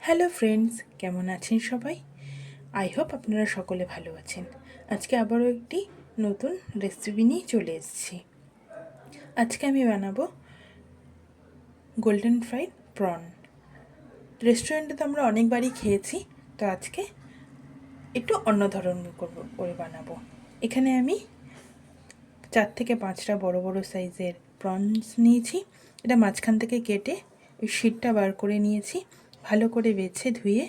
Hello friends, কেমন আছেন সবাই? আই হোপ আপনারা সকলে ভালো আছেন। আজকে আবারও একটি নতুন রেসিপি নিয়ে চলে এসেছি। আজকে আমি বানাবো গোল্ডেন ফ্রাইড প্রন। রেস্টুরেন্টে তো আমরা অনেকবারই খেয়েছি, তো আজকে একটু অন্য ধরনের করে বানাবো। এখানে আমি 4 থেকে 5টা বড় বড় সাইজের প্রনস নিয়েছি। এটা মাঝখান থেকে কেটে ওই শিটটা বার করে নিয়েছি, ভালো করে বেছে ধুয়ে।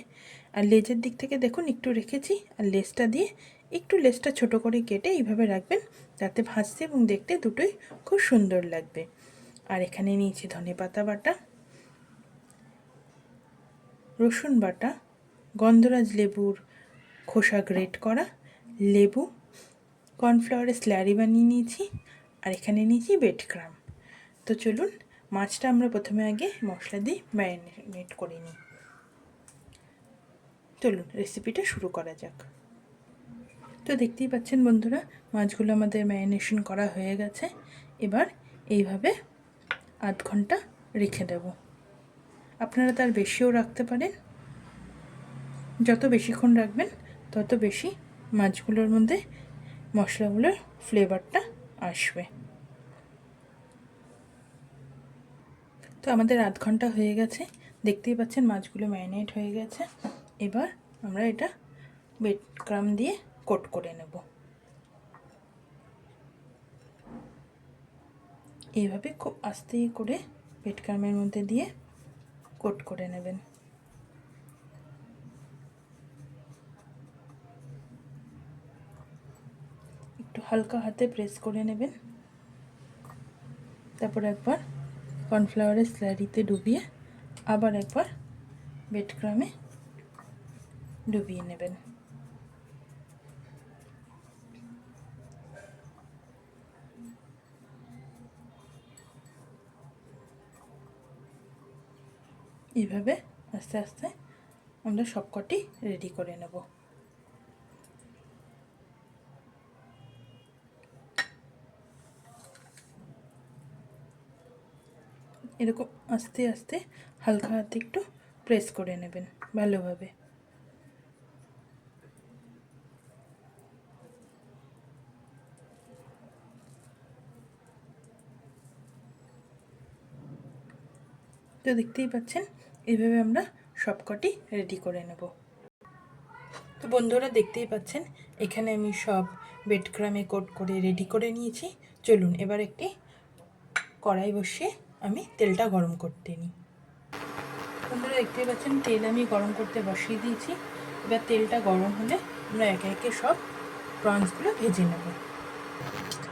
আর লেজের দিক থেকে দেখুন একটু রেখেছি, আর লেজটা দিয়ে একটু লেজটা ছোট করে কেটে এইভাবে রাখবেন, যাতে ভাজতে এবং দেখতে দুটোই খুব সুন্দর লাগবে। আর এখানে নিয়েছি ধনেপাতা বাটা, রসুন বাটা, গন্ধরাজ লেবুর খোসা গ্রেট করা, লেবু, কর্নফ্লাওয়ারের স্ল্যারি বানিয়ে নিয়েছি, আর এখানে নিয়েছি ব্রেড ক্রাম্ব। তো চলুন মাছটা আমরা প্রথমে আগে মশলা দিয়ে ম্যারিনেট করে নিই। চলুন রেসিপিটা শুরু করা যাক। তো দেখতেই পাচ্ছেন বন্ধুরা, মাছগুলো আমাদের ম্যারিনেশন করা হয়ে গেছে। এবার এইভাবে আধ ঘন্টা রেখে দেব। আপনারা তার বেশিও রাখতে পারেন। যত বেশিক্ষণ রাখবেন তত বেশি মাছগুলোর মধ্যে মশলাগুলোর ফ্লেভারটা আসবে। তো আমাদের আধ ঘন্টা হয়ে গেছে, দেখতেই পাচ্ছেন মাছগুলো ম্যারিনেট হয়ে গেছে। এবার আমরা এটা ব্রেড ক্রাম্ব দিয়ে কোট করে নেব। এইভাবে খুব আস্তে করে ব্রেড ক্রাম্বের মধ্যে দিয়ে কোট করে নেবেন। একটু হালকা হাতে প্রেস করে নেবেন। তারপর একবার কর্নফ্লাওয়ারের স্ল্যারিতে ডুবিয়ে আবার একবার ব্রেড ক্রাম্বে ডুবিয়ে নেবেন। এইভাবে আস্তে আস্তে আমরা সবকটি রেডি করে নেব। এরকম আস্তে আস্তে হালকা হাতে একটু প্রেস করে নেবেন ভালোভাবে। তো দেখতেই পাচ্ছেন এইভাবে আমরা সবকটি রেডি করে নেব। তো বন্ধুরা দেখতেই পাচ্ছেন এখানে আমি সব ব্রেড ক্রাম্বে কোট করে রেডি করে নিয়েছি। চলুন এবার একটি কড়াই বসিয়ে আমি তেলটা গরম করতে নিই। বন্ধুরা দেখতেই পাচ্ছেন তেল আমি গরম করতে বসিয়ে দিয়েছি। এবার তেলটা গরম হলে আমরা একে একে সব প্রনসগুলো ভেজে নেব।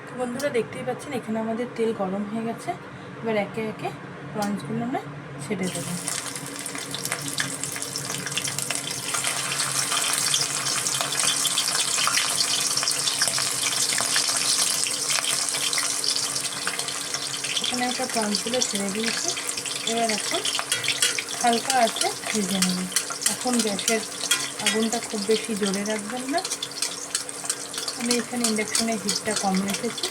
তো বন্ধুরা দেখতেই পাচ্ছেন এখানে আমাদের তেল গরম হয়ে গেছে। এবার একে একে প্রনসগুলো আমরা ছেড়ে দেবো। এখানে একটা প্রনসগুলো ছেড়ে দিয়েছি। এবার এখন হালকা আছে ভেজে নেব। এখন গ্যাসের আগুনটা খুব বেশি জোরে রাখবেন না। আমি এখানে ইন্ডাকশনের হিটটা কম রেখেছি,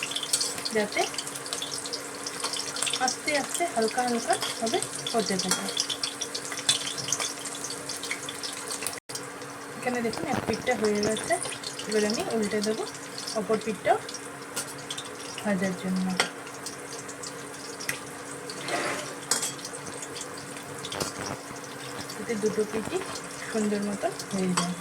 যাতে আস্তে আস্তে হালকা হালকা ভাবে হতে থাকে। এখানে দেখুন এক পিঠটা হয়ে গেছে। এবার আমি উল্টে দেবো অপর পিঠটাও ভাজার জন্য। এতে দুটো পিঠই সুন্দর মতো হয়ে যায়।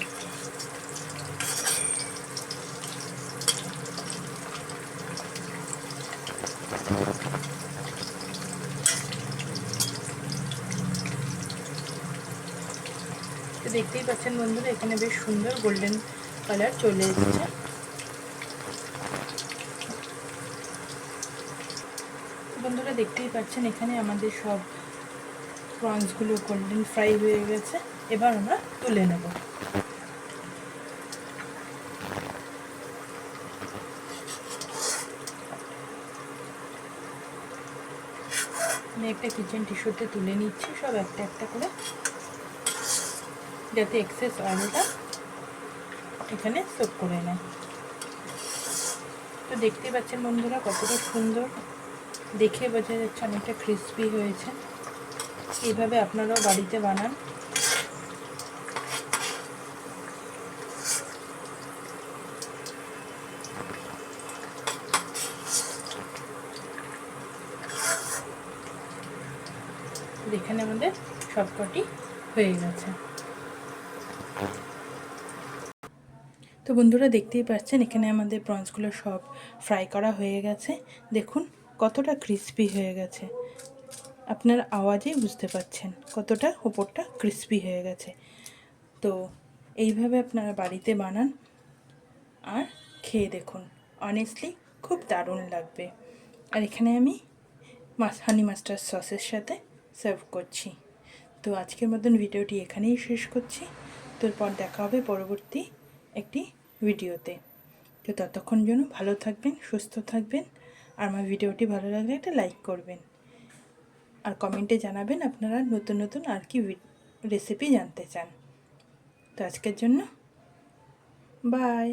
তো দেখতেই পাচ্ছেন বন্ধুরা এখানে বেশ সুন্দর গোল্ডেন কালার চলে এসেছে। বন্ধুরা দেখতেই পাচ্ছেন এখানে আমাদের সব প্রনসগুলো গোল্ডেন ফ্রাই হয়ে গেছে। এবার আমরা তুলে নেব। আমি একটা কিচেন টিস্যুতে তুলে নিচ্ছি সব একটা একটা করে, যাতে এক্সেস অয়েলটা এখানে সোক করে নেয়। তো দেখতে পাচ্ছেন বন্ধুরা কতটা সুন্দর দেখে বোঝা যাচ্ছে, অনেকটা ক্রিস্পি হয়েছে। এইভাবে আপনারাও বাড়িতে বানান, এখানে আমাদের সবকটি হয়ে গেছে। তো বন্ধুরা দেখতেই পাচ্ছেন এখানে আমাদের প্রনসগুলো সব ফ্রাই করা হয়ে গেছে। দেখুন কতটা ক্রিস্পি হয়ে গেছে, আপনার আওয়াজেই বুঝতে পাচ্ছেন কতটা ওপরটা ক্রিস্পি হয়ে গেছে। তো এইভাবে আপনারা বাড়িতে বানান আর খেয়ে দেখুন, অনেস্টলি খুব দারুণ লাগবে। আর এখানে আমি হানি মাস্টার্ড সসের সাথে সার্ভ করছি। তো আজকের মতন ভিডিওটি এখানেই শেষ করছি। তারপর দেখা হবে পরবর্তী একটি ভিডিওতে। তো ততক্ষণ জন্য ভালো থাকবেন, সুস্থ থাকবেন। আর আমার ভিডিওটি ভালো লাগলে একটা লাইক করবেন আর কমেন্টে জানাবেন আপনারা নতুন নতুন আর কি রেসিপি জানতে চান। তো আজকের জন্য বাই।